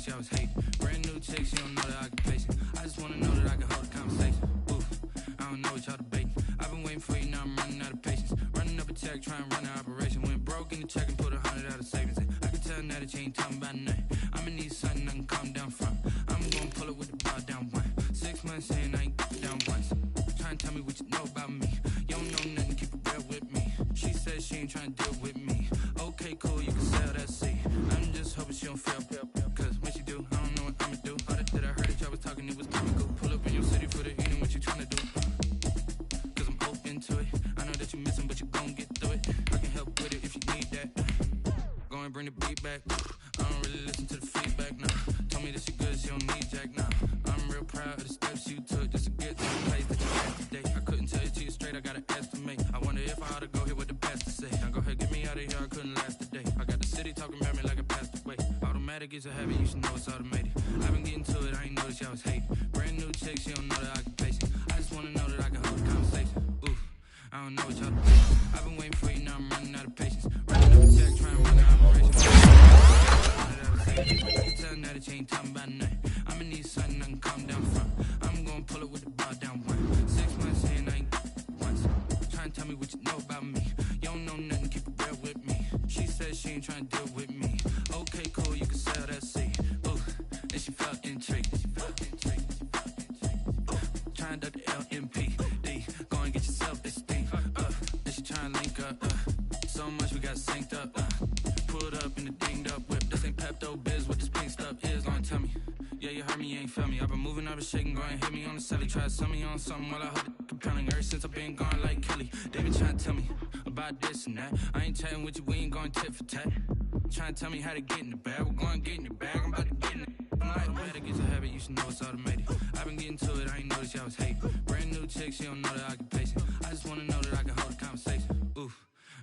notice y'all was hating. Brand new chick, she don't know the occupation. I just wanna know that I can hold a conversation. Oof, I don't know what y'all debating. I've been waiting for you, now I'm running out of patience. Running up a check, trying to run an operation. Went broke in the check and put 100 out of savings. I can tell now that you ain't talking about nothing. I'ma need something I can calm down from. I'm gonna pull it with the bar down one. 6 months in, I ain't down once. Trying to tell me what you know about me. You don't know nothing, keep it real with me. She said she ain't trying to deal with me. Okay, cool, you can sell that seat. I'm just hoping she don't fail. Cause when she do, I don't know what I'ma do. All that I heard that y'all was talking, it was comical. Pull up in your city for the eating, what you trying to do? Cause I'm open to it. I know that you missing, but you gon' get through it. I can help with it if you need that. Go and bring the beat back. I don't really listen to the feedback now. Told me that she good, she don't need Jack now. I'm real proud of the steps you took just to get to the place that you at today. I couldn't tell you to you straight, I gotta estimate. I wonder if I ought to go here with the pastor say. Now go ahead, get me out of here, I couldn't last a day. I got the city talking about me like I passed away. Automatic is a habit, you should know it's automated. I've been getting to it, I ain't noticed y'all was hating. Brand new chick, she don't know the occupation. I just wanna know that I can hold a conversation. Oof, I don't know what y'all debating. I've been waiting for you, now I'm running out of patience. Running up a check, trying to run an operation. I can tell now that you ain't talking about nothing. I'ma need something I can calm down from. I'm gonna pull it with the bar down one. 6 months in, I ain't once. Trying to tell me what you know about me. You don't know nothing, keep it real with me. She said she ain't trying to deal with me. Okay, cool, you can sell that seat. Ooh, and she felt intrigued. Trying to duck the LMPD. Go and get yourself this thing. And she trying to link up. So much we got synced up. Pulled up in the dinged up whip. This ain't Pepto Biz, what this pink stuff is. Don't tell me. Yeah, you heard me, you ain't felt me. I've been moving, I've been shaking, go and hit me on the celly. Try to sell me on something while I hold it compelling. Ever since I've been gone like Kelly. They been trying to tell me about this and that. I ain't chatting with you, we ain't going tit for tat. Trying to tell me how to get in the bag. We're going to get in the bag, I'm about to get in it. I'm automatic, it's a habit, you should know it's automated. I've been getting to it, I ain't noticed y'all was hating. Brand new chick, she don't know the occupation. I just wanna know that I can hold a conversation. Oof,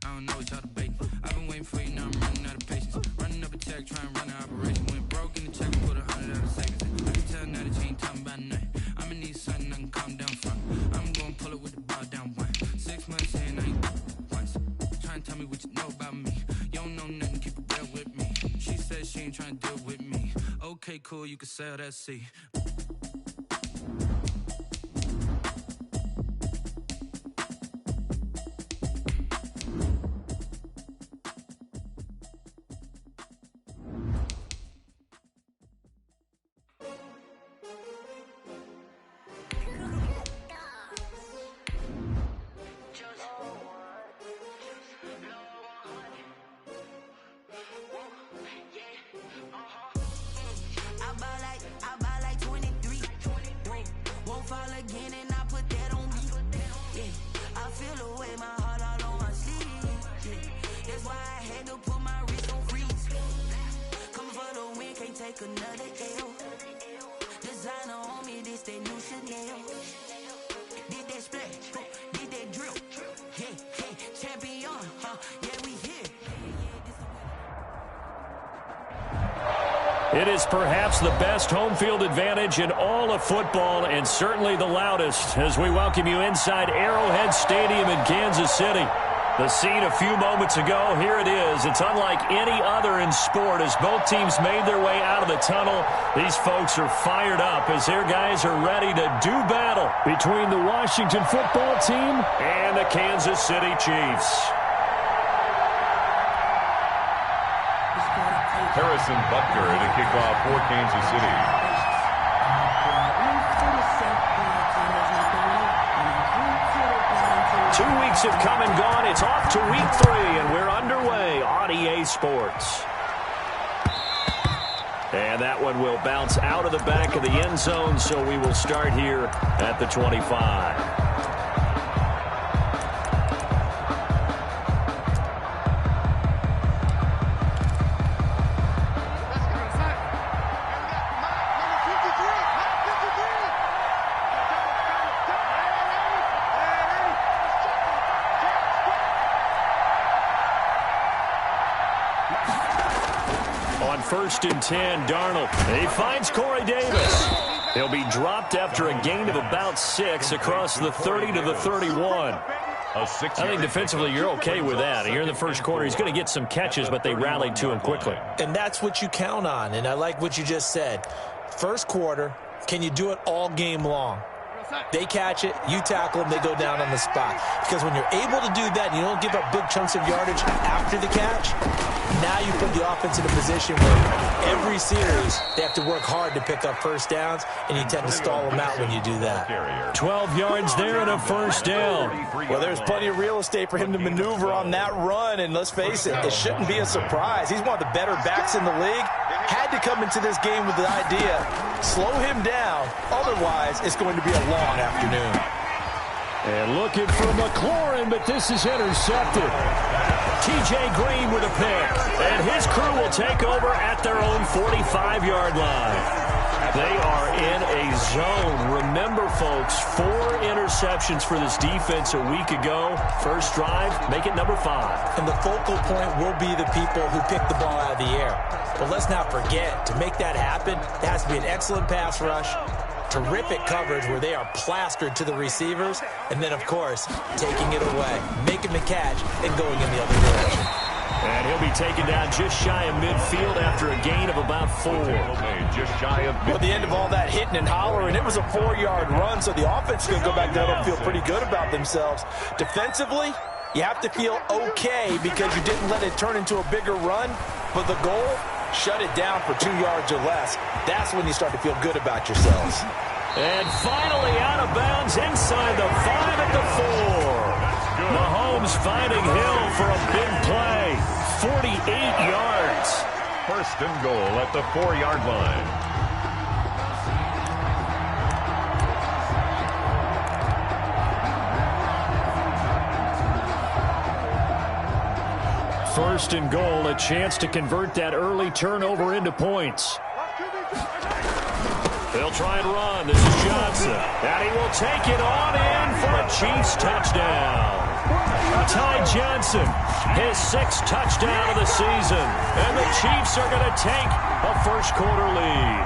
I don't know what y'all debating. I've been waiting for you, now I'm running out of patience. Running up a check, trying to run an operation. Went broke in the check and put 100 out of savings. I can tell now that you ain't talking about nothing. I'ma need something I can calm down from. I'm gonna pull it with the bar down one. 6 months in, I ain't once. Trying to tell me what you know about me. You don't know nothing, keep it real with me. She said she ain't trying to deal with me. Okay, cool, you can sell that seat. It is perhaps the best home field advantage in all of football and certainly the loudest as we welcome you inside Arrowhead Stadium in Kansas City. The scene a few moments ago, here it is. It's unlike any other in sport as both teams made their way out of the tunnel. These folks are fired up as their guys are ready to do battle between the Washington football team and the Kansas City Chiefs. Harrison Butker to kick off for Kansas City. Two weeks have come and gone. It's off to week 3, and we're underway on EA Sports. And that one will bounce out of the back of the end zone, so we will start here at the 25. First and 10, Darnold. He finds Corey Davis. He'll be dropped after a gain of about 6 across the 30 to the 31. I think defensively you're okay with that. Here in the first quarter, he's going to get some catches, but they rallied to him quickly. And that's what you count on, and I like what you just said. First quarter, can you do it all game long? They catch it, you tackle them, they go down on the spot. Because when you're able to do that and you don't give up big chunks of yardage after the catch, now you put the offense in a position where every series they have to work hard to pick up first downs, and you tend to stall them out when you do that. 12 yards there and a first down. Well, there's plenty of real estate for him to maneuver on that run, and let's face it, it shouldn't be a surprise. He's one of the better backs in the league. Had to come into this game with the idea, slow him down, otherwise it's going to be a long afternoon. And looking for McLaurin, but this is intercepted. T.J. Green with a pick, and his crew will take over at their own 45-yard line. They are in a zone. Remember, folks, 4 interceptions for this defense a week ago. First drive, make it number 5. And the focal point will be the people who pick the ball out of the air. But let's not forget, to make that happen, it has to be an excellent pass rush, terrific coverage where they are plastered to the receivers, and then, of course, taking it away, making the catch, and going in the other direction. And he'll be taken down just shy of midfield after a gain of about 4. Just shy of midfield. Well, the end of all that hitting and hollering, it was a 4-yard run, so the offense is going to go back down and feel pretty good about themselves. Defensively, you have to feel okay because you didn't let it turn into a bigger run, but the goal, shut it down for 2 yards or less. That's when you start to feel good about yourselves. And finally out of bounds inside the 5 at the 4. Mahomes finding Hill for a big play. 48 yards. First and goal at the 4-yard line. First and goal, a chance to convert that early turnover into points. They'll try and run. This is Johnson. And he will take it on in for a Chiefs touchdown. Ty Johnson, his 6th touchdown of the season. And the Chiefs are going to take a first quarter lead.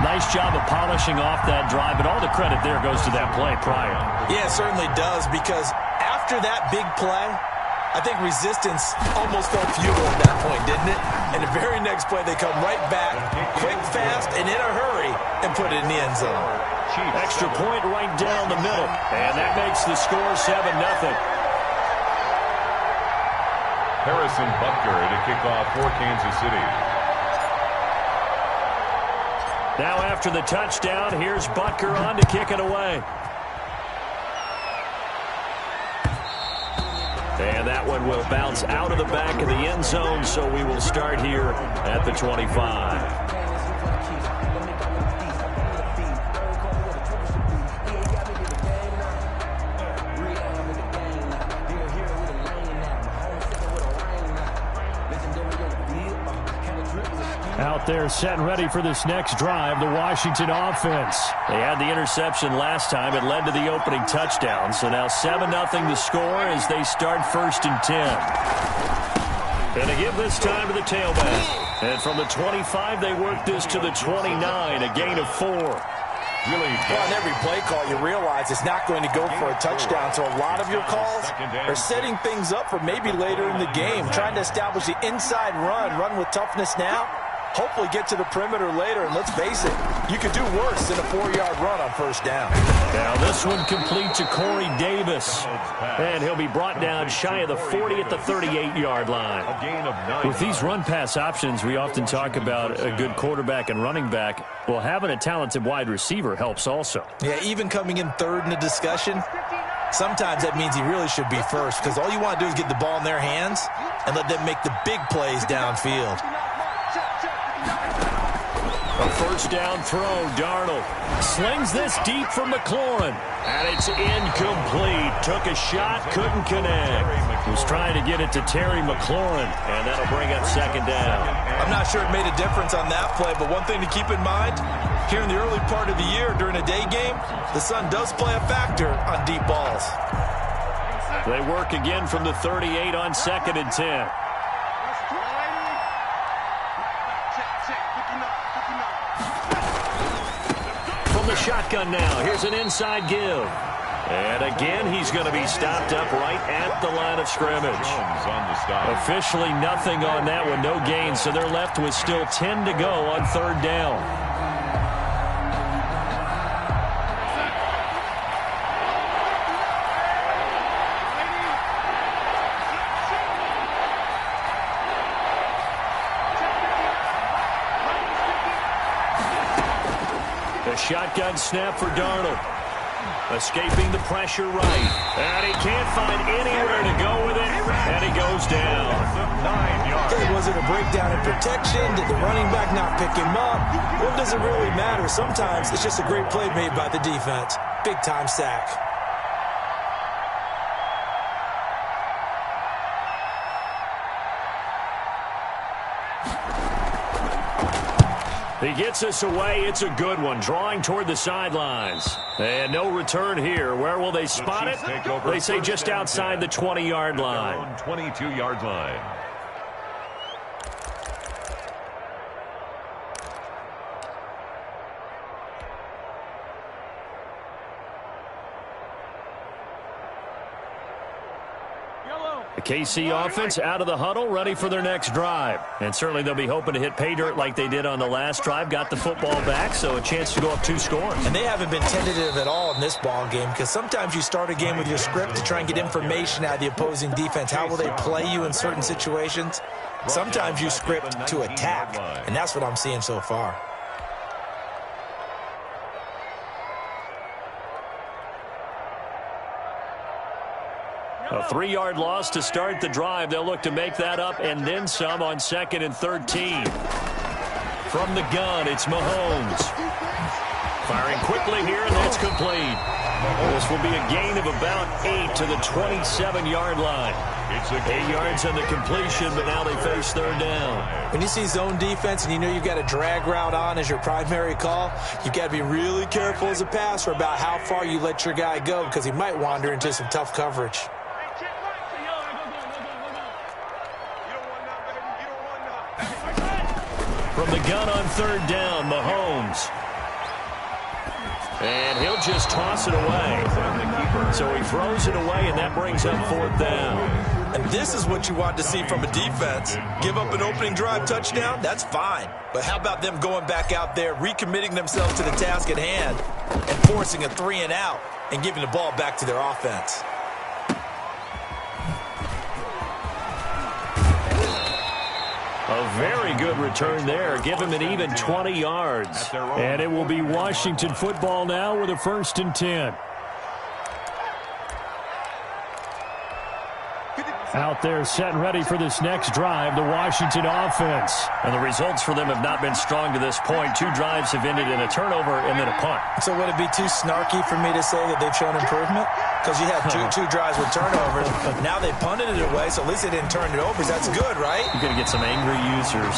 Nice job of polishing off that drive, but all the credit there goes to that play prior. Yeah, it certainly does, because after that big play, I think resistance almost felt futile at that point, didn't it? And the very next play, they come right back, quick, fast, and in a hurry, and put it in the end zone. Extra point right down the middle, and that makes the score 7-0. Harrison Butker to kick off for Kansas City. Now after the touchdown, here's Butker on to kick it away. And that one will bounce out of the back of the end zone, so we will start here at the 25. Out there set and ready for this next drive, the Washington offense. They had the interception last time. It led to the opening touchdown. So now 7-0 the score as they start 1st and 10. And they give this time to the tailback. And from the 25, they work this to the 29, a gain of 4. Well, on every play call, you realize it's not going to go for a touchdown. So a lot of your calls are setting things up for maybe later in the game, trying to establish the inside run with toughness now. Hopefully get to the perimeter later, and let's face it, you could do worse than a 4-yard run on first down. Now this one complete to Corey Davis, and he'll be brought down shy of the 40 at the 38-yard line. With these run-pass options, we often talk about a good quarterback and running back. Well, having a talented wide receiver helps also. Yeah, even coming in third in the discussion, sometimes that means he really should be first, because all you want to do is get the ball in their hands and let them make the big plays downfield. A first down throw, Darnold slings this deep for McLaurin, and it's incomplete. Took a shot, couldn't connect. Was trying to get it to Terry McLaurin, and that'll bring up 2nd down. I'm not sure it made a difference on that play, but one thing to keep in mind, here in the early part of the year during a day game, the sun does play a factor on deep balls. They work again from the 38 on 2nd and 10. Shotgun now. Here's an inside give. And again, he's going to be stopped up right at the line of scrimmage. Officially nothing on that one, no gain, so they're left with still 10 to go on 3rd down. The shotgun snap for Darnold. Escaping the pressure right. And he can't find anywhere to go with it. And he goes down. 9 yards. Okay, was it a breakdown in protection? Did the running back not pick him up? What does it really matter? Sometimes it's just a great play made by the defense. Big-time sack. He gets us away. It's a good one. Drawing toward the sidelines. And no return here. Where will they spot it? They say just outside the 20-yard line. 22-yard line. The KC offense out of the huddle, ready for their next drive. And certainly they'll be hoping to hit pay dirt like they did on the last drive. Got the football back, so a chance to go up 2 scores. And they haven't been tentative at all in this ball game, because sometimes you start a game with your script to try and get information out of the opposing defense. How will they play you in certain situations? Sometimes you script to attack, and that's what I'm seeing so far. A 3-yard loss to start the drive. They'll look to make that up and then some on 2nd and 13. From the gun, it's Mahomes. Firing quickly here, and that's complete. This will be a gain of about 8 to the 27-yard line. 8 yards on the completion, but now they face 3rd down. When you see zone defense and you know you've got a drag route on as your primary call, you've got to be really careful as a passer about how far you let your guy go, because he might wander into some tough coverage. From the gun on 3rd down, Mahomes. And he'll just toss it away. So he throws it away, and that brings up 4th down. And this is what you want to see from a defense. Give up an opening drive touchdown, that's fine. But how about them going back out there, recommitting themselves to the task at hand, and forcing a 3-and-out and giving the ball back to their offense. A very good return there. Give him an even 20 yards. And it will be Washington football now with a 1st and 10. Out there set and ready for this next drive, the Washington offense. And the results for them have not been strong to this point. 2 drives have ended in a turnover and then a punt. So would it be too snarky for me to say that they've shown improvement? Because you had two drives with turnovers. Now they punted it away, so at least they didn't turn it over. That's good, right? You're going to get some angry users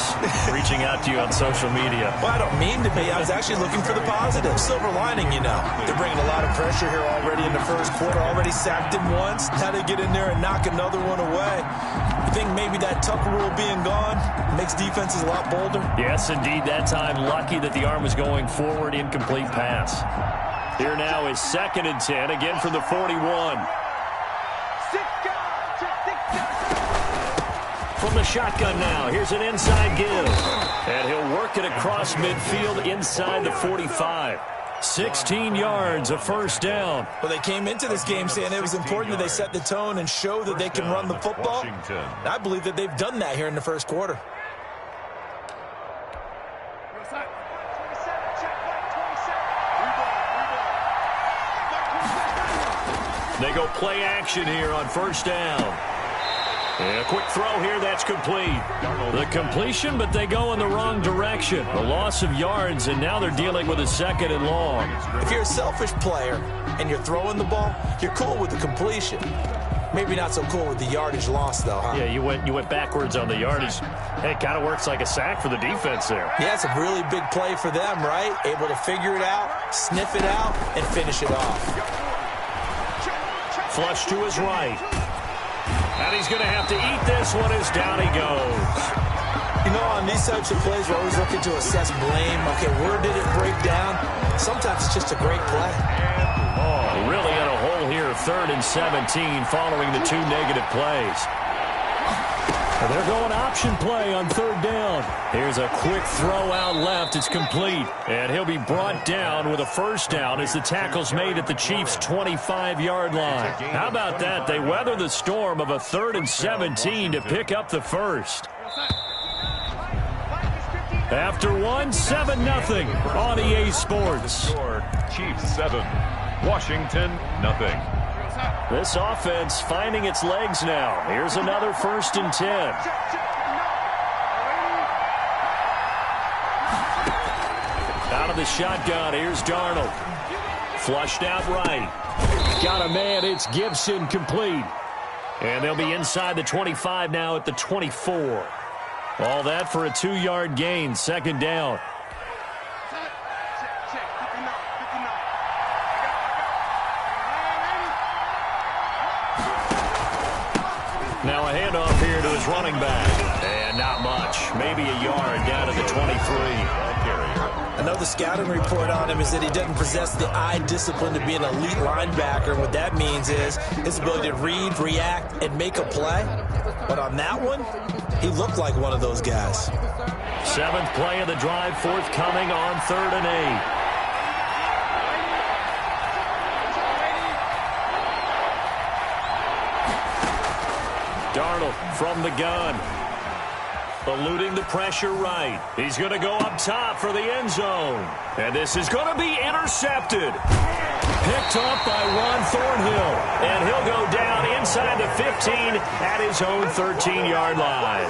reaching out to you on social media. Well, I don't mean to be. I was actually looking for the positive. Silver lining, you know. They're bringing a lot of pressure here already in the 1st quarter. Already sacked him once. Now they get in there and knock another one away. You think maybe that Tucker rule being gone makes defenses a lot bolder? Yes, indeed. That time, lucky that the arm was going forward. Incomplete pass. Here now is 2nd and 10, again from the 41. From the shotgun now, here's an inside give. And he'll work it across midfield inside the 45. 16 yards, a 1st down. Well, they came into this game saying it was important that they set the tone and show that they can run the football. And I believe that they've done that here in the 1st quarter. They go play action here on 1st down. And a quick throw here, that's complete. The completion, but they go in the wrong direction. A loss of yards, and now they're dealing with a 2nd and long. If you're a selfish player and you're throwing the ball, you're cool with the completion. Maybe not so cool with the yardage loss, though, huh? Yeah, you went backwards on the yardage. Hey, it kind of works like a sack for the defense there. Yeah, it's a really big play for them, right? Able to figure it out, sniff it out, and finish it off. Flush to his right. And he's going to have to eat this one as down he goes. You know, on these types of plays, we're always looking to assess blame. Okay, where did it break down? Sometimes it's just a great play. Oh, really in a hole 3rd and 17 following the 2 negative plays. They're going option play on 3rd down. Here's a quick throw out left. It's complete. And he'll be brought down with a 1st down as the tackle's made at the Chiefs' 25-yard line. How about that? They weather the storm of a 3rd and 17 to pick up the 1st. After 7-0 on EA Sports. Chiefs 7, Washington 0. This offense finding its legs now. Here's another 1st and 10. Out of the shotgun, here's Darnold. Flushed out right. Got a man, it's Gibson, complete. And they'll be inside the 25 now at the 24. All that for a 2-yard gain, 2nd down. Now a handoff here to his running back. And not much. Maybe a yard down to the 23. I know the scouting report on him is that he doesn't possess the eye discipline to be an elite linebacker. And what that means is his ability to read, react, and make a play. But on that one, he looked like one of those guys. 7th play of the drive, forthcoming on 3rd and 8. Darnold from the gun. Eluding the pressure right. He's going to go up top for the end zone. And this is going to be intercepted. Picked up by Ron Thornhill. And he'll go down inside the 15 at his own 13-yard line.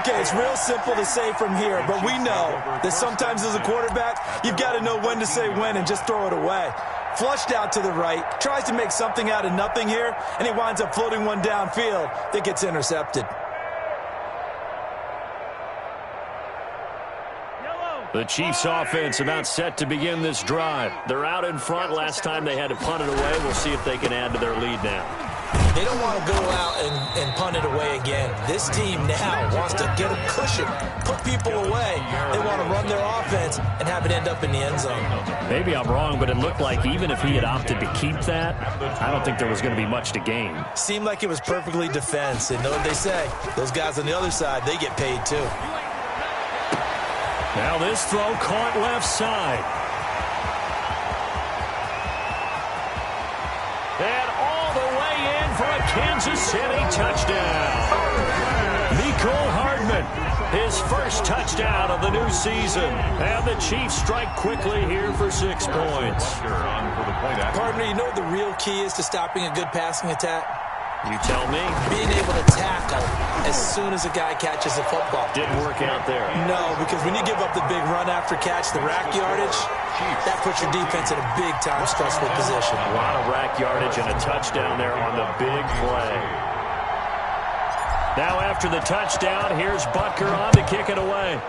Okay, it's real simple to say from here, but we know that sometimes as a quarterback, you've got to know when to say when and just throw it away. Flushed out to the right, tries to make something out of nothing here, and he winds up floating one downfield that gets intercepted. The Chiefs offense about set to begin this drive. They're out in front. Last time they had to punt it away. We'll see if they can add to their lead now. They don't want to go out and punt it away again. This team now wants to get a cushion, put people away. They want to run their offense and have it end up in the end zone. Maybe I'm wrong, but it looked like even if he had opted to keep that, I don't think there was going to be much to gain. Seemed like it was perfectly defense. And know what they say? Those guys on the other side, they get paid too. Now this throw caught left side. And all the way in for a Kansas City touchdown. Mecole Hardman, his 1st touchdown of the new season. And the Chiefs strike quickly here for 6 points. Partner, you know what the real key is to stopping a good passing attack? You tell me. Being able to tackle as soon as a guy catches the football. Didn't work out there. No, because when you give up the big run after catch, the rack yardage, that puts your defense in a big-time stressful position. A lot of rack yardage and a touchdown there on the big play. Now after the touchdown, here's Butker on to kick it away.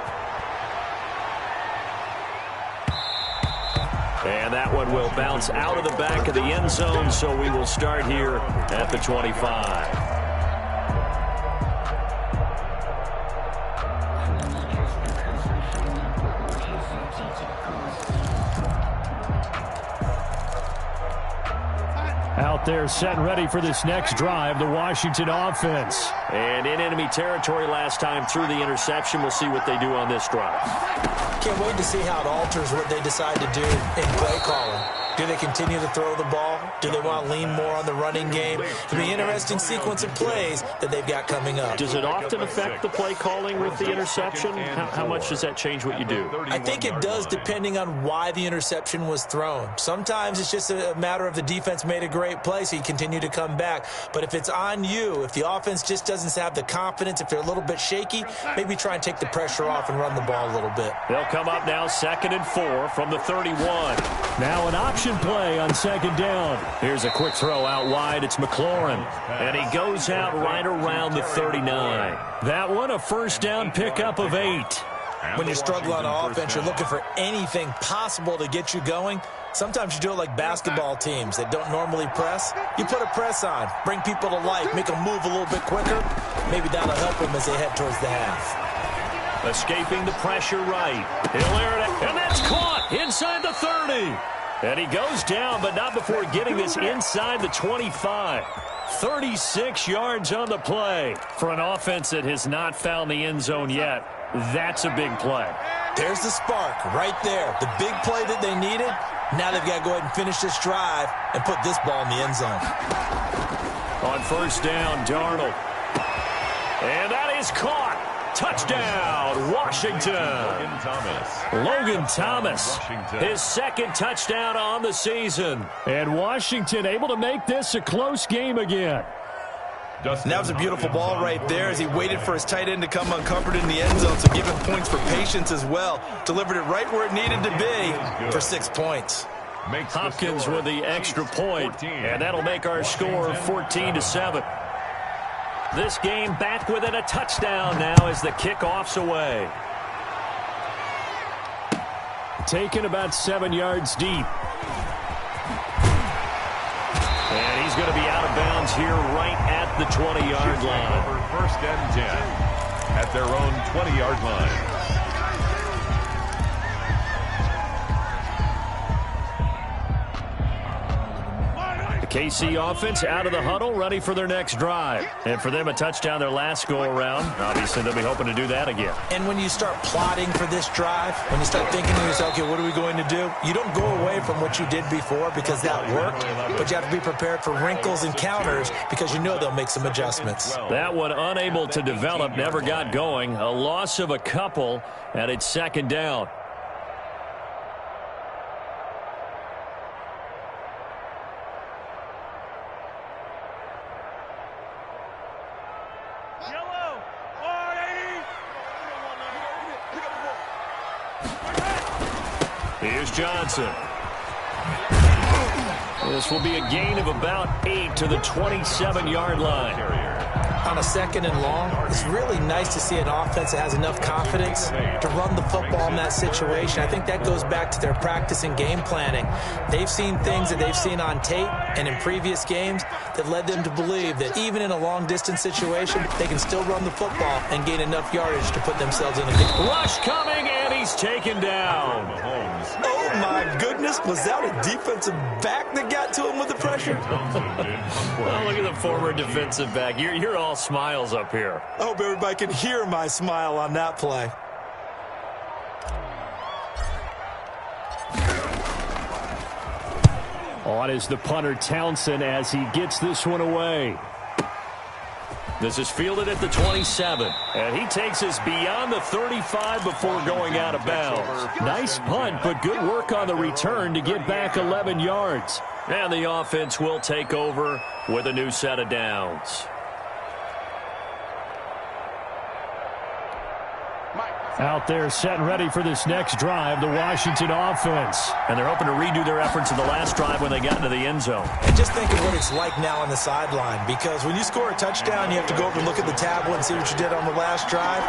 And that one will bounce out of the back of the end zone, so we will start here at the 25. Out there set and ready for this next drive, the Washington offense. And in enemy territory last time through the interception. We'll see what they do on this drive. Can't wait to see how it alters what they decide to do in play calling. Do they continue to throw the ball? Do they want to lean more on the running game? It'll be an interesting sequence of plays that they've got coming up. Does it often affect the play calling with the interception? How much does that change what you do? I think it does depending on why the interception was thrown. Sometimes it's just a matter of the defense made a great play, so you continue to come back. But if it's on you, if the offense just doesn't have the confidence, if they're a little bit shaky, maybe try and take the pressure off and run the ball a little bit. They'll come up now 2nd and 4 from the 31. Now an option play on 2nd down. Here's a quick throw out wide. It's McLaurin. And he goes out right around the 39. That one a 1st down pickup of 8. When you struggle on offense, you're looking for anything possible to get you going. Sometimes you do it like basketball teams that don't normally press. You put a press on, bring people to life, make them move a little bit quicker. Maybe that'll help them as they head towards the half. Escaping the pressure right. He'll air it, and that's caught inside the 30. And he goes down, but not before getting this inside the 25. 36 yards on the play. For an offense that has not found the end zone yet, that's a big play. There's the spark right there. The big play that they needed. Now they've got to go ahead and finish this drive and put this ball in the end zone. On first down, Darnold. And that is caught. Touchdown, Washington. Logan Thomas, his second touchdown on the season. And Washington able to make this a close game again. And that was a beautiful ball right there as he waited for his tight end to come uncovered in the end zone, so give him points for patience as well. Delivered it right where it needed to be for 6 points. Hopkins with the extra point, and that'll make our score 14-7. This game back within a touchdown now as the kickoff's away. Taken about 7 yards deep. And he's going to be out of bounds here right at the 20-yard line. First and 10 at their own 20-yard line. KC offense out of the huddle, ready for their next drive. And for them, a touchdown their last go-around. Obviously, they'll be hoping to do that again. And when you start plotting for this drive, when you start thinking to yourself, okay, what are we going to do? You don't go away from what you did before because that worked, but you have to be prepared for wrinkles and counters because you know they'll make some adjustments. That one unable to develop, never got going. A loss of a couple, and it's second down. Here's Johnson. This will be a gain of about 8 to the 27-yard line. On a second and long, it's really nice to see an offense that has enough confidence to run the football in that situation. I think that goes back to their practice and game planning. They've seen things that they've seen on tape and in previous games that led them to believe that even in a long-distance situation, they can still run the football and gain enough yardage to put themselves in a game. Rush coming, and he's taken down. Oh, my goodness. Was that a defensive back that got to him with the pressure? Well, look at the former defensive back. You're all smiles up here. I hope everybody can hear my smile on that play. On is the punter, Townsend, as he gets this one away. This is fielded at the 27, and he takes us beyond the 35 before going out of bounds. Nice punt, but good work on the return to get back 11 yards. And the offense will take over with a new set of downs. Out there set and ready for this next drive, the Washington offense. And they're hoping to redo their efforts in the last drive when they got into the end zone. And just think of what it's like now on the sideline, because when you score a touchdown, you have to go over and look at the tablet and see what you did on the last drive.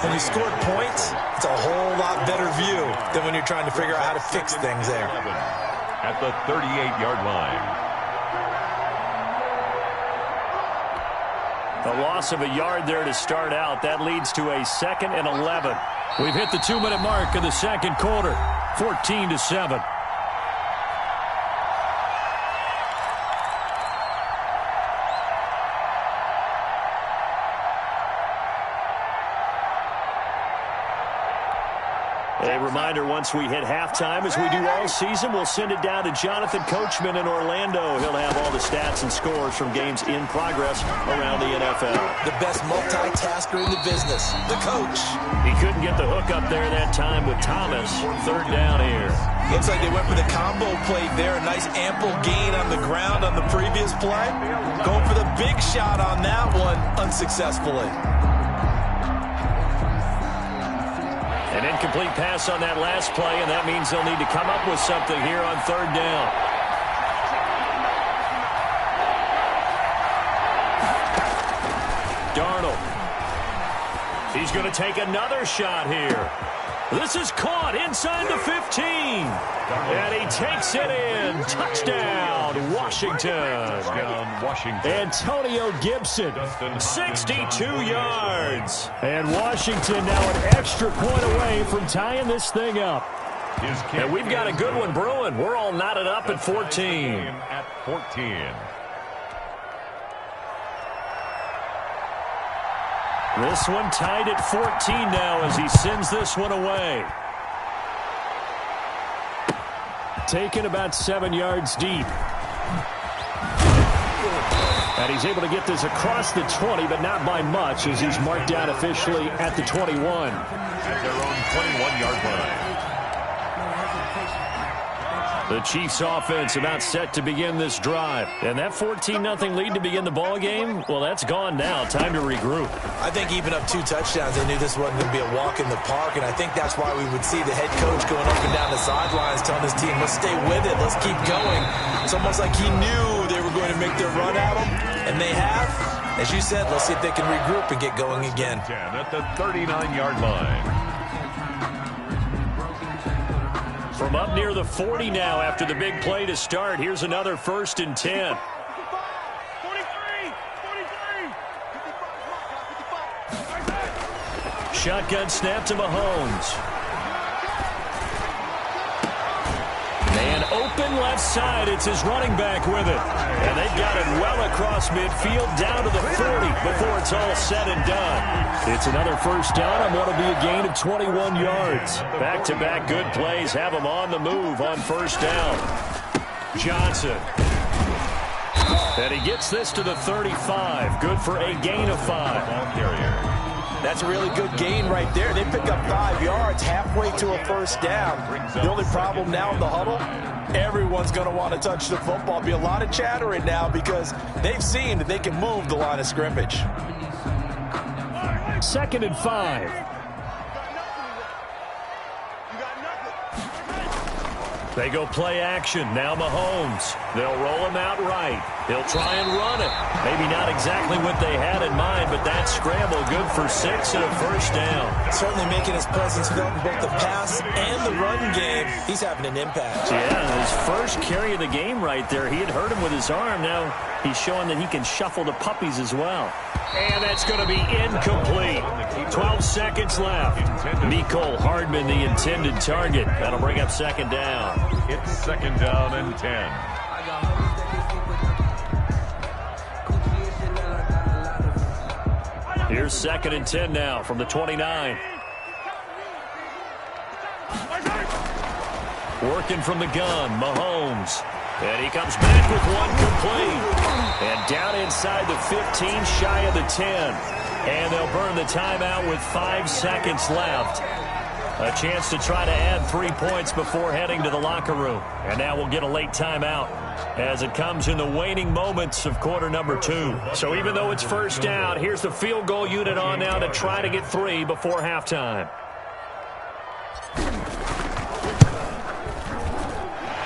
When you scored points, it's a whole lot better view than when you're trying to figure out how to fix things there. At the 38-yard line. A loss of a yard there to start out. That leads to a 2nd and 11. We've hit the 2-minute mark of the second quarter. 14-7. A reminder, once we hit halftime, as we do all season, we'll send it down to Jonathan Coachman in Orlando. He'll have all the stats and scores from games in progress around the NFL. The best multitasker in the business, the coach. He couldn't get the hook up there that time with Thomas. Third down here. Looks like they went for the combo play there. A nice ample gain on the ground on the previous play. Going for the big shot on that one unsuccessfully. An incomplete pass on that last play, and that means they'll need to come up with something here on third down. Darnold. He's going to take another shot here. This is caught inside the 15. And he takes it in. Touchdown, Washington. Antonio Gibson, 62 yards. And Washington now an extra point away from tying this thing up. And we've got a good one brewing. We're all knotted up at 14. At 14. This one tied at 14 now as he sends this one away. Taken about 7 yards deep. And he's able to get this across the 20, but not by much as he's marked down officially at the 21. At their own 21-yard line. The Chiefs offense about set to begin this drive. And that 14-0 lead to begin the ball game, well, that's gone now. Time to regroup. I think even up 2 touchdowns, they knew this wasn't going to be a walk in the park, and I think that's why we would see the head coach going up and down the sidelines telling his team, let's stay with it, let's keep going. It's almost like he knew they were going to make their run at him, and they have. As you said, let's see if they can regroup and get going again. 10 at the 39-yard line. From up near the 40 now after the big play to start. Here's another 1st and 10. Shotgun snap to Mahomes. Man open left side. It's his running back with it. And they've got it well across midfield down to the 40 before it's all said and done. It's another 1st down on what will be a gain of 21 yards. Back-to-back good plays have him on the move on 1st down. Johnson. And he gets this to the 35. Good for a gain of 5. Ball carrier. That's a really good gain right there. They pick up 5 yards halfway to a 1st down. The only problem now in the huddle, everyone's going to want to touch the football. Be a lot of chattering now because they've seen that they can move the line of scrimmage. 2nd and 5. They go play action. Now Mahomes. They'll roll him out right. He'll try and run it. Maybe not exactly what they had in mind, but that scramble good for 6 and a 1st down. Certainly making his presence felt in both the pass and the run game. He's having an impact. Yeah, his first carry of the game right there. He had hurt him with his arm. Now he's showing that he can shuffle the puppies as well. And that's going to be incomplete. 12 seconds left. Mecole Hardman, the intended target. That'll bring up 2nd down. It's 2nd down and 10. Here's 2nd and 10 now from the 29. Working from the gun, Mahomes. And he comes back with one complete. And down inside the 15, shy of the 10. And they'll burn the timeout with 5 seconds left. A chance to try to add 3 points before heading to the locker room. And now we'll get a late timeout as it comes in the waning moments of quarter number 2. So even though it's 1st down, here's the field goal unit on now to try to get 3 before halftime.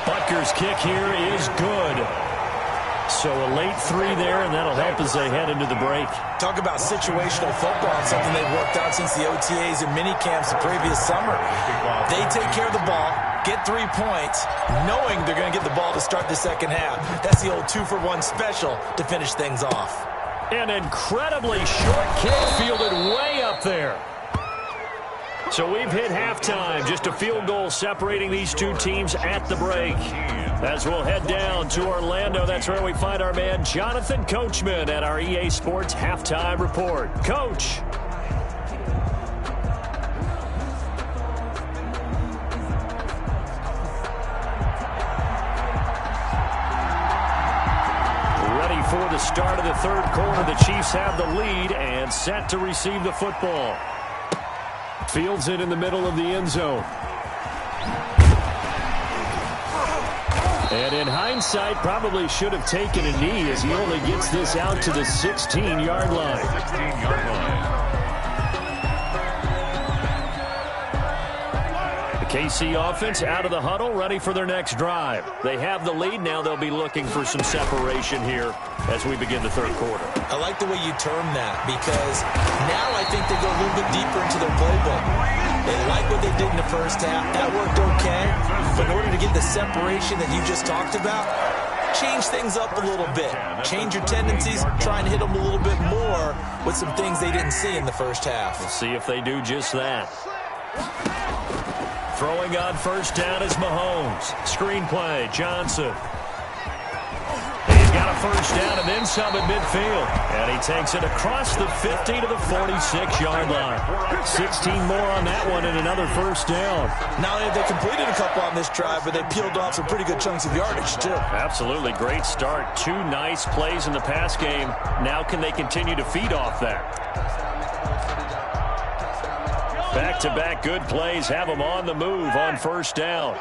Butker's kick here is good. So a late 3 there, and that'll help as they head into the break. Talk about situational football, something they've worked out since the OTAs and mini camps the previous summer. They take care of the ball, get 3 points, knowing they're going to get the ball to start the 2nd half. That's the old 2-for-1 special to finish things off. An incredibly short kick fielded way up there. So we've hit halftime. Just a field goal separating these two teams at the break. As we'll head down to Orlando, that's where we find our man Jonathan Coachman at our EA Sports Halftime Report. Coach. Ready for the start of the 3rd quarter. The Chiefs have the lead and set to receive the football. Fields it in the middle of the end zone. And in hindsight, probably should have taken a knee as he only gets this out to the 16-yard line. 16-yard line. The KC offense out of the huddle, ready for their next drive. They have the lead. Now they'll be looking for some separation here as we begin the 3rd quarter. I like the way you term that because now I think they go a little bit deeper into their playbook. They like what they did in the 1st half. That worked okay. But in order to get the separation that you just talked about, change things up a little bit. Change your tendencies. Try and hit them a little bit more with some things they didn't see in the 1st half. We'll see if they do just that. Throwing on first down is Mahomes. Screen play, Johnson. He's got a first down and then some at midfield. And he takes it across the 50 to the 46-yard line. 16 more on that one and another first down. Not only have they completed a couple on this drive, but they peeled off some pretty good chunks of yardage, too. Absolutely. Great start. 2 nice plays in the pass game. Now can they continue to feed off that? Back-to-back good plays have them on the move on first down.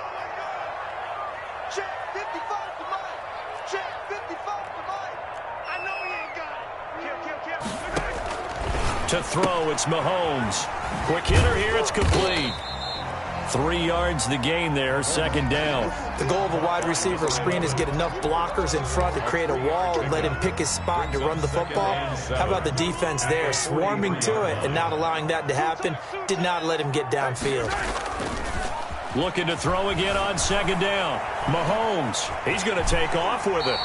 To throw, it's Mahomes. Quick hitter here, it's complete. 3 yards the gain there, second down. The goal of a wide receiver screen is get enough blockers in front to create a wall and let him pick his spot to run the football. How about the defense there, swarming to it and not allowing that to happen? Did not let him get downfield. Looking to throw again on second down. Mahomes, he's going to take off with it.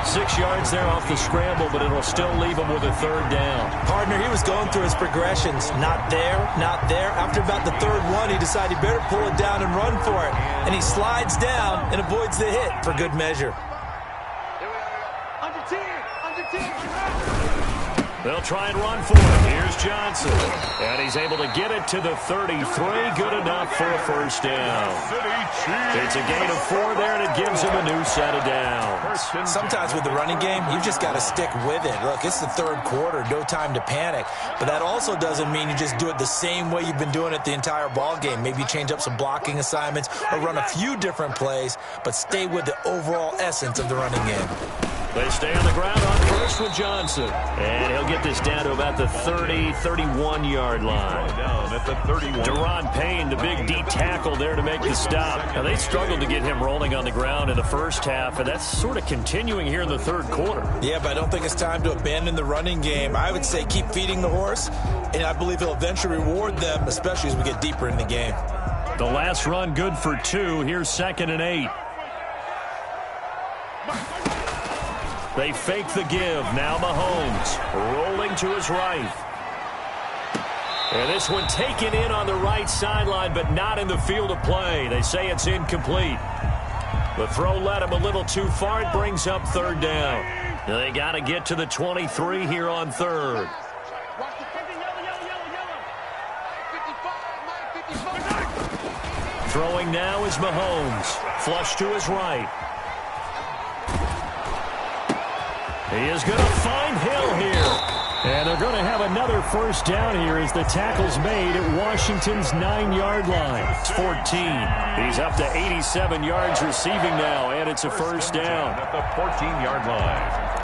6 yards there off the scramble, but it'll still leave him with a third down. Partner, he was going through his progressions. Not there, not there. After about the third one, he decided he better pull it down and run for it. And he slides down and avoids the hit for good measure. Under 10, under 10. They'll try and run for it. Here's Johnson. And he's able to get it to the 33. Good enough for a first down. It's a gain of 4 there, and it gives him a new set of downs. Sometimes with the running game, you've just got to stick with it. Look, it's the third quarter, no time to panic. But that also doesn't mean you just do it the same way you've been doing it the entire ball game. Maybe change up some blocking assignments or run a few different plays, but stay with the overall essence of the running game. They stay on the ground on first with Johnson. And he'll get this down to about the 30, 31-yard line. Down at the 31. Deron Payne, the big D tackle there to make the stop. Now, they struggled to get him rolling on the ground in the first half, and that's sort of continuing here in the third quarter. Yeah, but I don't think it's time to abandon the running game. I would say keep feeding the horse, and I believe he'll eventually reward them, especially as we get deeper in the game. The last run good for 2. Here's 2nd and 8. They fake the give. Now Mahomes rolling to his right. And this one taken in on the right sideline, but not in the field of play. They say it's incomplete. The throw led him a little too far. It brings up third down. They got to get to the 23 here on third. Throwing now is Mahomes. Flush to his right. He is going to find Hill here. And they're going to have another first down here as the tackle's made at Washington's 9-yard line. It's 14. He's up to 87 yards receiving now, and it's a first down. At the 14-yard line.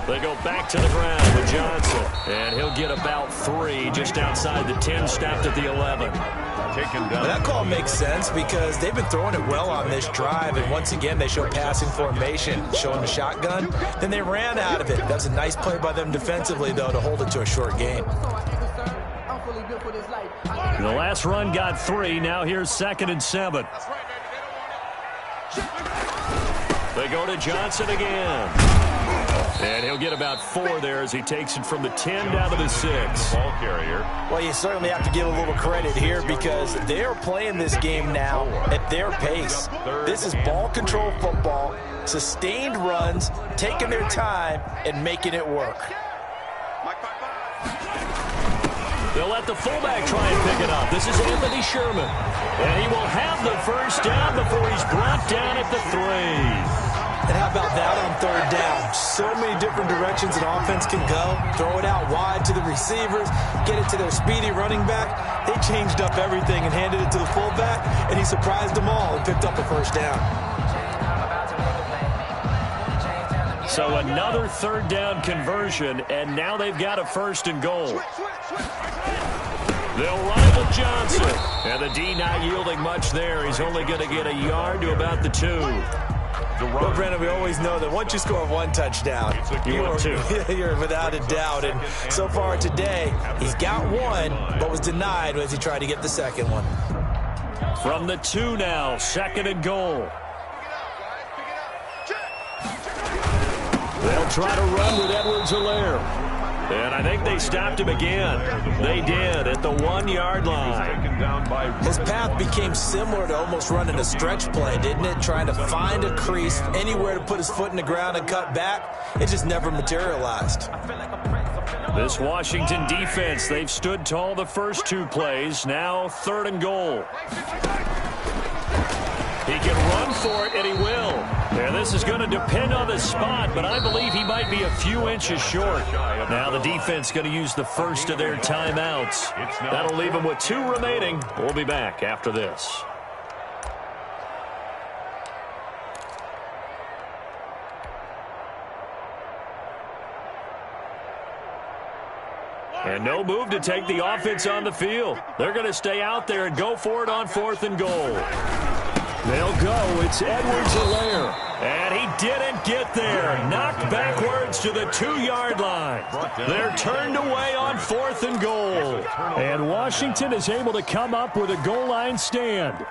They go back to the ground with Johnson. And he'll get about 3 just outside the 10, stopped at the 11. Taken down. Well, that call makes sense because they've been throwing it well on this drive, and once again they show passing formation, showing the shotgun. Then they ran out of it. That's a nice play by them defensively, though, to hold it to a short gain. The last run got 3. Now here's 2nd and 7. They go to Johnson again. And he'll get about 4 there as he takes it from the 10 down to the 6. Ball carrier. Well, you certainly have to give a little credit here because they're playing this game now at their pace. This is ball control football, sustained runs, taking their time, and making it work. They'll let the fullback try and pick it up. This is Anthony Sherman. And he will have the first down before he's brought down at the 3. And how about that on third down? So many different directions an offense can go. Throw it out wide to the receivers, get it to their speedy running back. They changed up everything and handed it to the fullback, and he surprised them all and picked up a first down. So another third down conversion, and now they've got a 1st and goal. They'll run it with Johnson. And the D not yielding much there. He's only going to get a yard to about the 2. Well, Brandon, we always know that once you score one touchdown, you're without a doubt. And so far today, he's got one, but was denied as he tried to get the second one. From the 2 now, 2nd and goal. They'll try to run with Edwards-Helaire. And I think they stopped him again. They did at the 1-yard line. His path became similar to almost running a stretch play, didn't it? Trying to find a crease, anywhere to put his foot in the ground and cut back. It just never materialized. This Washington defense, they've stood tall the first 2 plays. Now 3rd and goal. He can run for it, and he will. And this is going to depend on the spot, but I believe he might be a few inches short. Now the defense going to use the first of their timeouts. That'll leave them with 2 remaining. We'll be back after this. And no move to take the offense on the field. They're going to stay out there and go for it on 4th and goal. They'll go. It's Edwards-Helaire. And he didn't get there. Knocked backwards to the 2-yard line. They're turned away on 4th and goal. And Washington is able to come up with a goal line stand.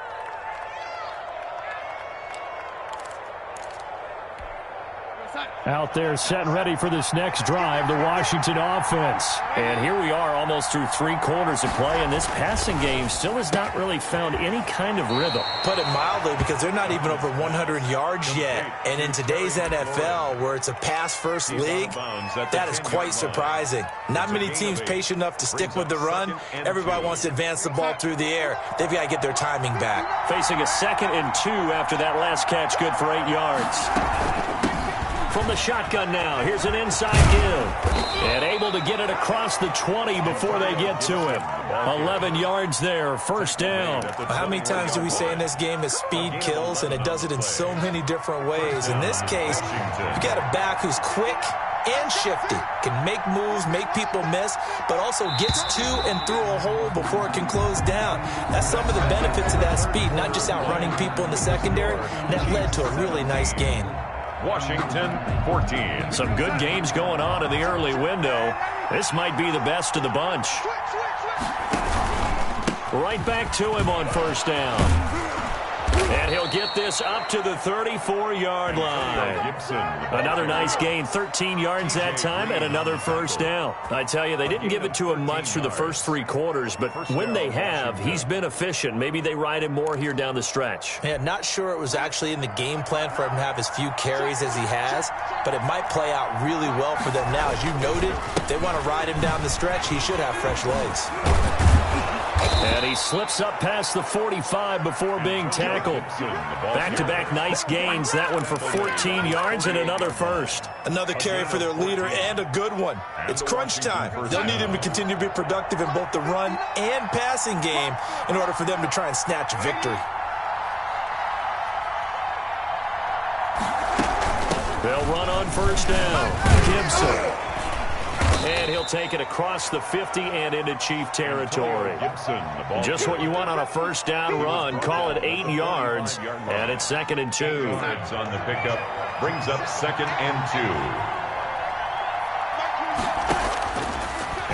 Out there set and ready for this next drive, the Washington offense. And here we are almost through 3 quarters of play, and this passing game still has not really found any kind of rhythm. Put it mildly, because they're not even over 100 yards yet. And in today's NFL, where it's a pass-first league, that is quite surprising. Not many teams patient enough to stick with the run. Everybody wants to advance the ball through the air. They've got to get their timing back. Facing a 2nd and 2 after that last catch, good for 8 yards. From the shotgun now, here's an inside give. And able to get it across the 20 before they get to him. 11 yards there, 1st down. How many times do we say in this game that speed kills, and it does it in so many different ways? In this case, you got a back who's quick and shifty, can make moves, make people miss, but also gets to and through a hole before it can close down. That's some of the benefits of that speed, not just outrunning people in the secondary. That led to a really nice game. Washington 14. Some good games going on in the early window. This might be the best of the bunch. Right back to him on 1st down. And he'll get this up to the 34-yard line. Another nice gain, 13 yards that time, and another 1st down. I tell you, they didn't give it to him much through the first 3 quarters, but when they have, he's been efficient. Maybe they ride him more here down the stretch. Yeah, not sure it was actually in the game plan for him to have as few carries as he has, but it might play out really well for them now. As you noted, if they want to ride him down the stretch, he should have fresh legs. And he slips up past the 45 before being tackled. Back-to-back nice gains. That one for 14 yards and another 1st. Another carry for their leader and a good one. It's crunch time. They'll need him to continue to be productive in both the run and passing game in order for them to try and snatch victory. They'll run on 1st down. Gibson. And he'll take it across the 50 and into Chief territory. Just what you want on a 1st down run. Call it 8 yards. And it's 2nd and 2. On the pickup brings up 2nd and 2.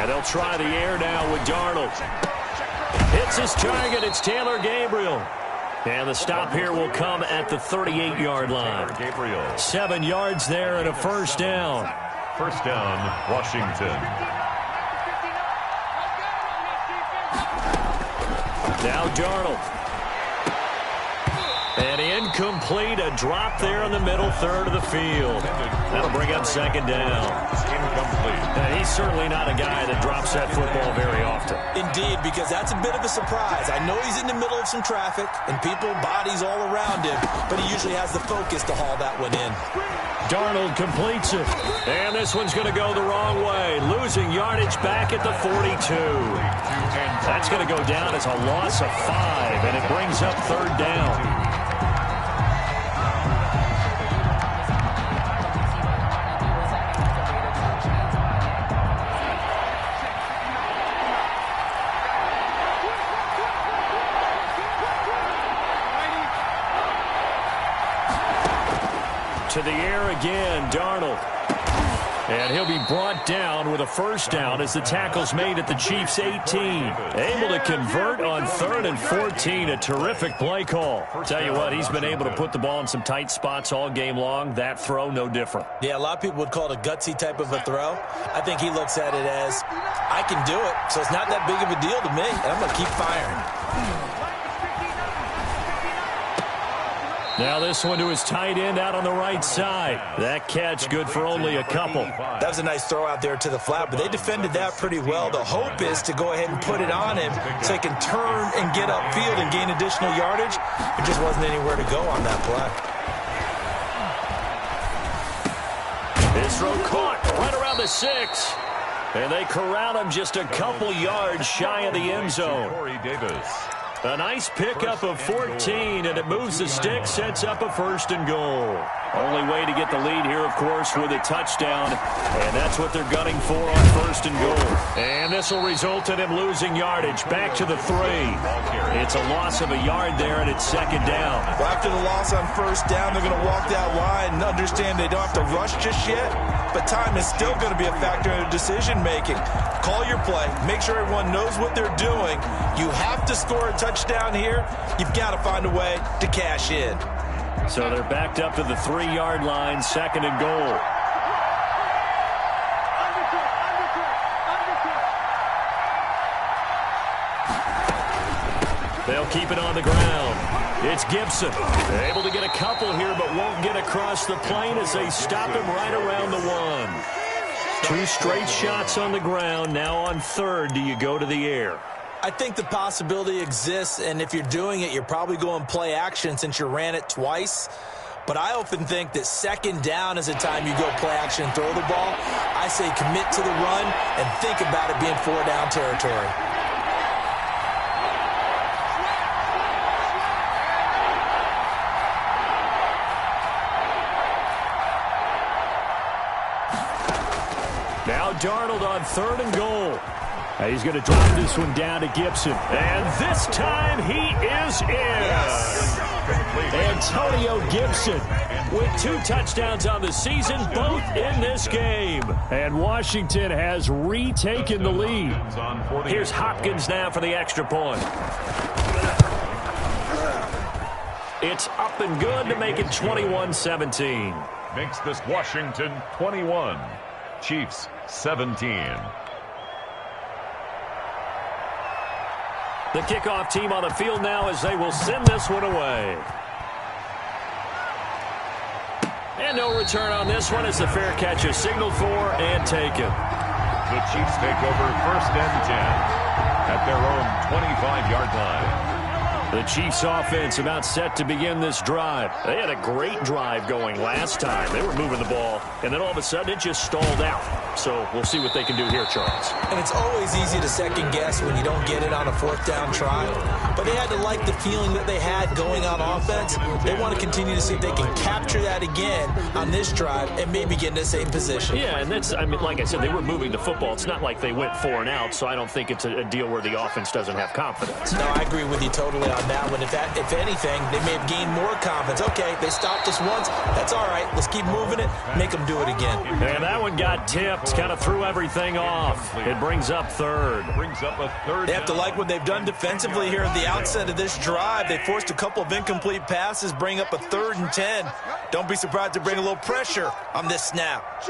And they'll try the air now with Darnold. Hits his target. It's Taylor Gabriel. And the stop here will come at the 38-yard line. 7 yards there and a 1st down. 1st down, Washington. Now Darnold. And incomplete, a drop there in the middle 3rd of the field. That'll bring up 2nd down. Incomplete. And he's certainly not a guy that drops that football very often. Indeed, because that's a bit of a surprise. I know he's in the middle of some traffic and people, bodies all around him, but he usually has the focus to haul that one in. Darnold completes it. And this one's going to go the wrong way. Losing yardage back at the 42. That's going to go down as a loss of 5, and it brings up 3rd down. To the air again, Darnold. And he'll be brought down with a first down as the tackle's made at the Chiefs' 18. Able to convert on 3rd and 14. A terrific play call. Tell you what, he's been able to put the ball in some tight spots all game long. That throw, no different. Yeah, a lot of people would call it a gutsy type of a throw. I think he looks at it as, I can do it, so it's not that big of a deal to me, and I'm going to keep firing. Now this one to his tight end out on the right side. That catch good for only a couple. That was a nice throw out there to the flat, but they defended that pretty well. The hope is to go ahead and put it on him so he can turn and get upfield and gain additional yardage. There just wasn't anywhere to go on that play. This throw caught right around the 6. And they corral him just a couple yards shy of the end zone. A nice pickup of 14, and it moves the stick, sets up a 1st and goal. Only way to get the lead here, of course, with a touchdown, and that's what they're gunning for on 1st and goal. And this will result in him losing yardage. Back to the 3. It's a loss of a yard there, and it's 2nd down. Well, after the loss on 1st down, they're going to walk that line and understand they don't have to rush just yet, but time is still going to be a factor in their decision-making. Call your play. Make sure everyone knows what they're doing. You have to score a touchdown here. You've got to find a way to cash in. So they're backed up to the 3-yard line, 2nd and goal. They'll keep it on the ground. It's Gibson. Able to get a couple here, but won't get across the plane as they stop him right around the 1. 2 straight shots on the ground. Now on 3rd, do you go to the air? I think the possibility exists, and if you're doing it, you're probably going play action since you ran it twice. But I often think that 2nd down is the time you go play action and throw the ball. I say commit to the run and think about it being 4-down territory. Now Darnold on 3rd and goal. He's going to drive this one down to Gibson. And this time he is in. Yes. Antonio Gibson with 2 touchdowns on the season, both in this game. And Washington has retaken the lead. Here's Hopkins now for the extra point. It's up and good to make it 21-17. Makes this Washington 21. Chiefs 17. The kickoff team on the field now as they will send this one away. And no return on this one as the fair catch is signaled for and taken. The Chiefs take over 1st and 10 at their own 25-yard line. The Chiefs offense about set to begin this drive. They had a great drive going last time. They were moving the ball, and then all of a sudden it just stalled out. So we'll see what they can do here, Charles. And it's always easy to second guess when you don't get it on a 4th down try. But they had to like the feeling that they had going on offense. They want to continue to see if they can capture that again on this drive and maybe get in the same position. Yeah, and that's, I mean, like I said, they were moving the football. It's not like they went 4 and out, so I don't think it's a deal where the offense doesn't have confidence. No, I agree with you totally on that one. If anything, they may have gained more confidence. Okay, they stopped us once. That's all right. Let's keep moving it. Make them do it again. And that one got tipped. Kind of threw everything off. It brings up 3rd. Brings up a 3rd. They have to like what they've done defensively here at the outset of this drive. They forced a couple of incomplete passes, bring up a 3rd and 10. Don't be surprised to bring a little pressure on this snap.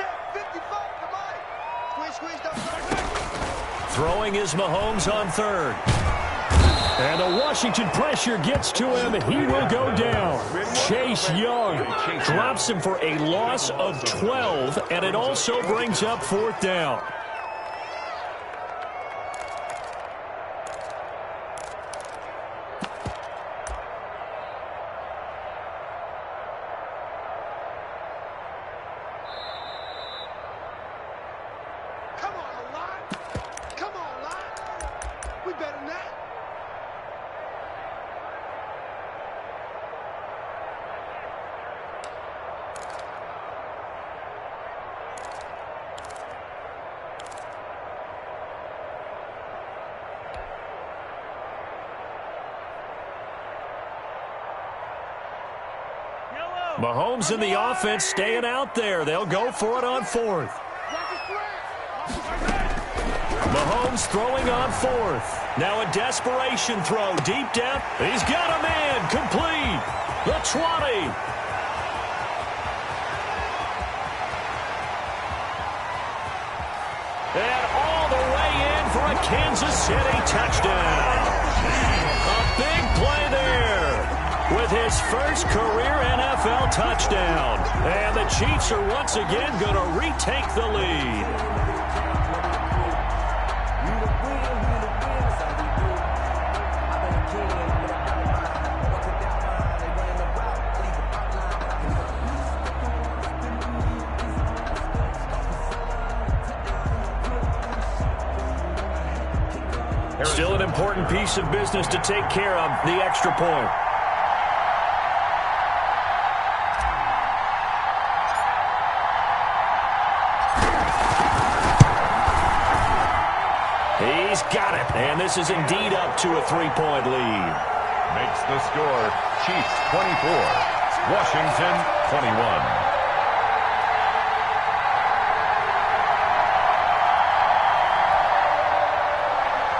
Throwing is Mahomes on 3rd. And the Washington pressure gets to him. He will go down. Chase Young drops him for a loss of 12, and it also brings up 4th down. Mahomes and the offense staying out there. They'll go for it on 4th. Mahomes throwing on 4th. Now a desperation throw deep down. He's got a man. Complete. The 20. And all the way in for a Kansas City touchdown. A big play there with his first career NFL touchdown. And the Chiefs are once again going to retake the lead. Still an important piece of business to take care of, the extra point. He's got it, and this is indeed up to a 3-point lead. Makes the score Chiefs 24, Washington 21.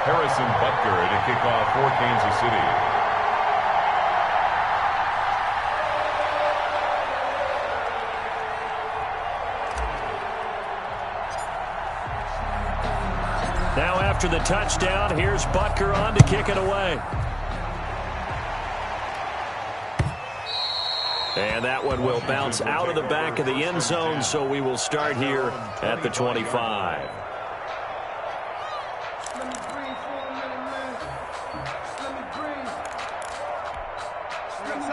Harrison Butker to kick off for Kansas City. Now after the touchdown, here's Butker on to kick it away. And that one will bounce out of the back of the end zone, so we will start here at the 25.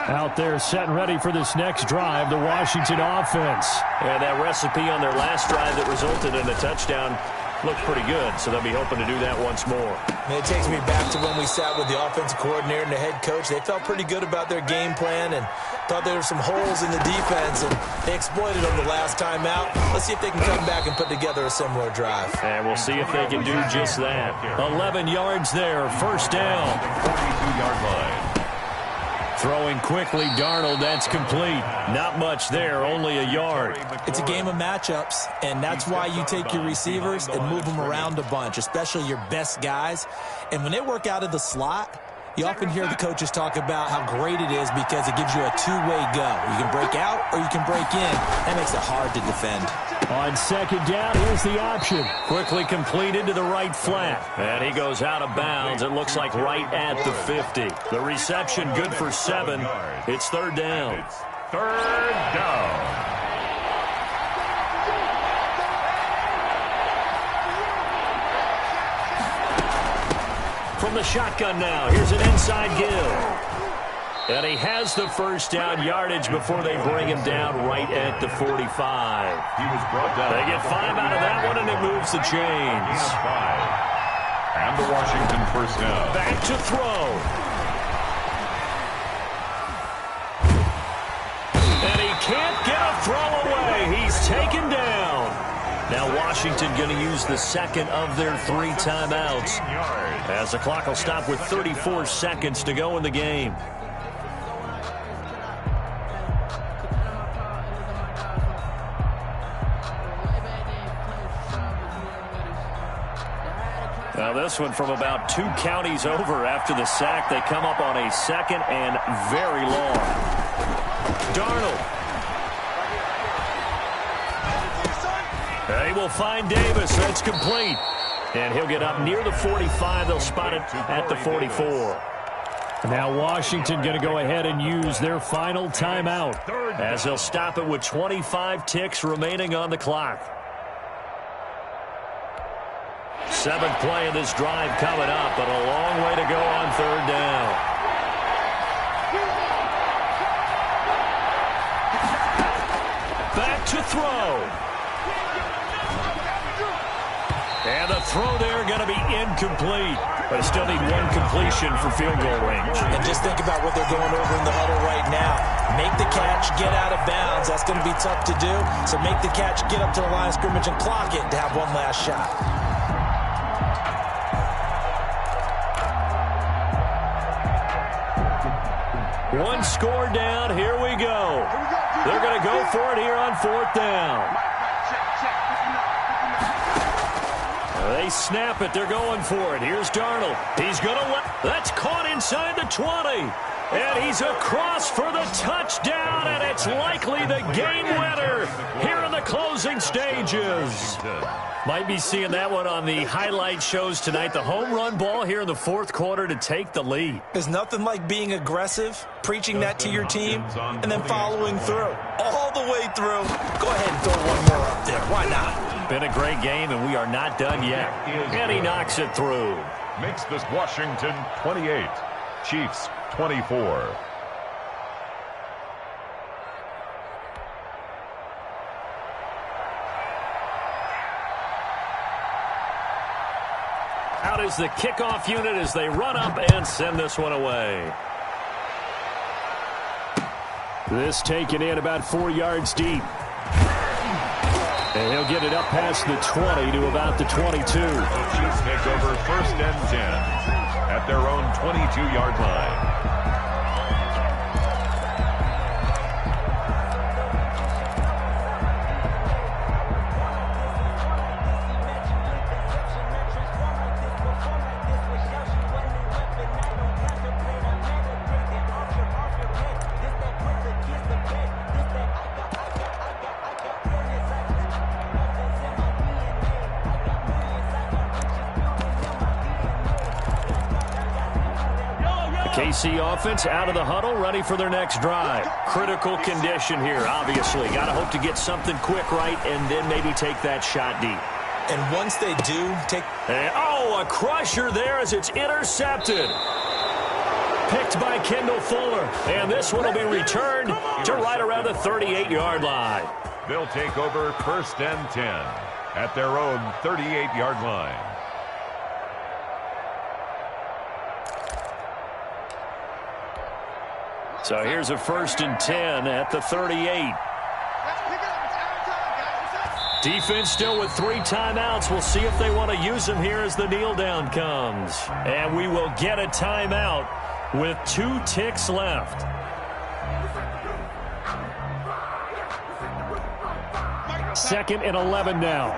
Out there set and ready for this next drive, the Washington offense. And that recipe on their last drive that resulted in a touchdown looked pretty good, so they'll be hoping to do that once more. And it takes me back to when we sat with the offensive coordinator and the head coach. They felt pretty good about their game plan and thought there were some holes in the defense, and they exploited them the last time out. Let's see if they can come back and put together a similar drive. And we'll see if they can do just that. 11 yards there, first down. 42-yard line. Throwing quickly, Darnold, that's complete. Not much there, only a yard. It's a game of matchups, and that's why you take your receivers and move them around a bunch, especially your best guys. And when they work out of the slot, you often hear the coaches talk about how great it is because it gives you a two-way go. You can break out or you can break in. That makes it hard to defend. On second down, here's the option. Quickly completed to the right flat. And he goes out of bounds. It looks like right at the 50. The reception good for 7. It's third down. It's third down. From the shotgun now, here's an inside give. And he has the first down yardage before they bring him down right at the 45. He was brought down. They get 5 out of that one, and it moves the chains. And the Washington first down. Back to throw. And he can't get a throw away. He's taken down. Now Washington going to use the second of their 3 timeouts, as the clock will stop with 34 seconds to go in the game. Now this one from about 2 counties over after the sack. They come up on a second and very long. Darnold. They will find Davis. That's complete. And he'll get up near the 45. They'll spot it at the 44. Now Washington going to go ahead and use their final timeout, as they'll stop it with 25 ticks remaining on the clock. 7th play of this drive coming up, but a long way to go on third down. Back to throw. And the throw there going to be incomplete. But still need 1 completion for field goal range. And just think about what they're going over in the huddle right now. Make the catch, get out of bounds. That's going to be tough to do. So make the catch, get up to the line of scrimmage, and clock it to have one last shot. One score down. Here we go. They're going to go for it here on 4th down. They snap it. They're going for it. Here's Darnold. He's going to let. That's caught inside the 20. And he's across for the touchdown, and it's likely the game winner here in the closing stages. Might be seeing that one on the highlight shows tonight. The home run ball here in the 4th quarter to take the lead. There's nothing like being aggressive, preaching that to your team, and then following through. All the way through. Go ahead and throw one more up there. Why not? Been a great game, and we are not done yet. And he knocks it through. Makes this Washington 28, Chiefs 24. Out is the kickoff unit as they run up and send this one away. This taken in about 4 yards deep. And he'll get it up past the 20 to about the 22. The Chiefs take over 1st and 10 at their own 22-yard line. KC offense out of the huddle, ready for their next drive. Critical condition here, obviously. Got to hope to get something quick right and then maybe take that shot deep. And once they do, a crusher there as it's intercepted. Picked by Kendall Fuller. And this one will be returned to right around the 38-yard line. They'll take over 1st and 10 at their own 38-yard line. So here's a 1st and 10 at the 38. Defense still with 3 timeouts. We'll see if they want to use them here as the kneel down comes. And we will get a timeout with 2 ticks left. Second and 11 now.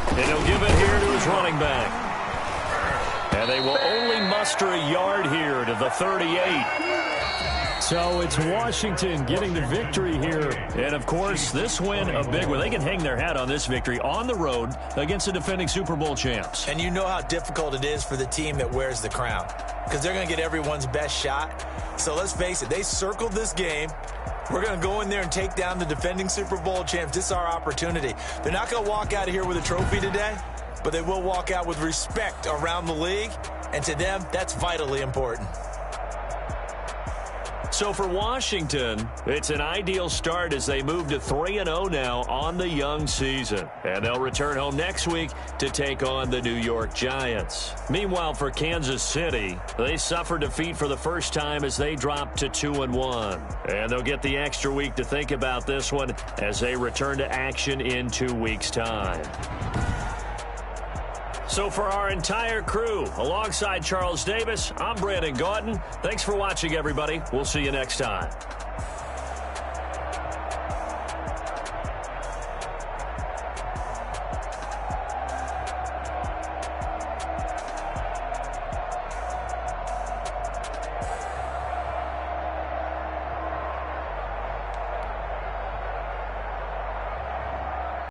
And he'll give it here to his running back. And they will only muster a yard here to the 38. So it's Washington getting the victory here. And, of course, this win a big one. They can hang their hat on this victory on the road against the defending Super Bowl champs. And you know how difficult it is for the team that wears the crown, because they're going to get everyone's best shot. So let's face it, they circled this game. We're going to go in there and take down the defending Super Bowl champs. This is our opportunity. They're not going to walk out of here with a trophy today, but they will walk out with respect around the league. And to them, that's vitally important. So for Washington, it's an ideal start as they move to 3-0 now on the young season. And they'll return home next week to take on the New York Giants. Meanwhile, for Kansas City, they suffered defeat for the first time as they dropped to 2-1. And they'll get the extra week to think about this one as they return to action in 2 weeks' time. So for our entire crew, alongside Charles Davis, I'm Brandon Gautin. Thanks for watching, everybody. We'll see you next time.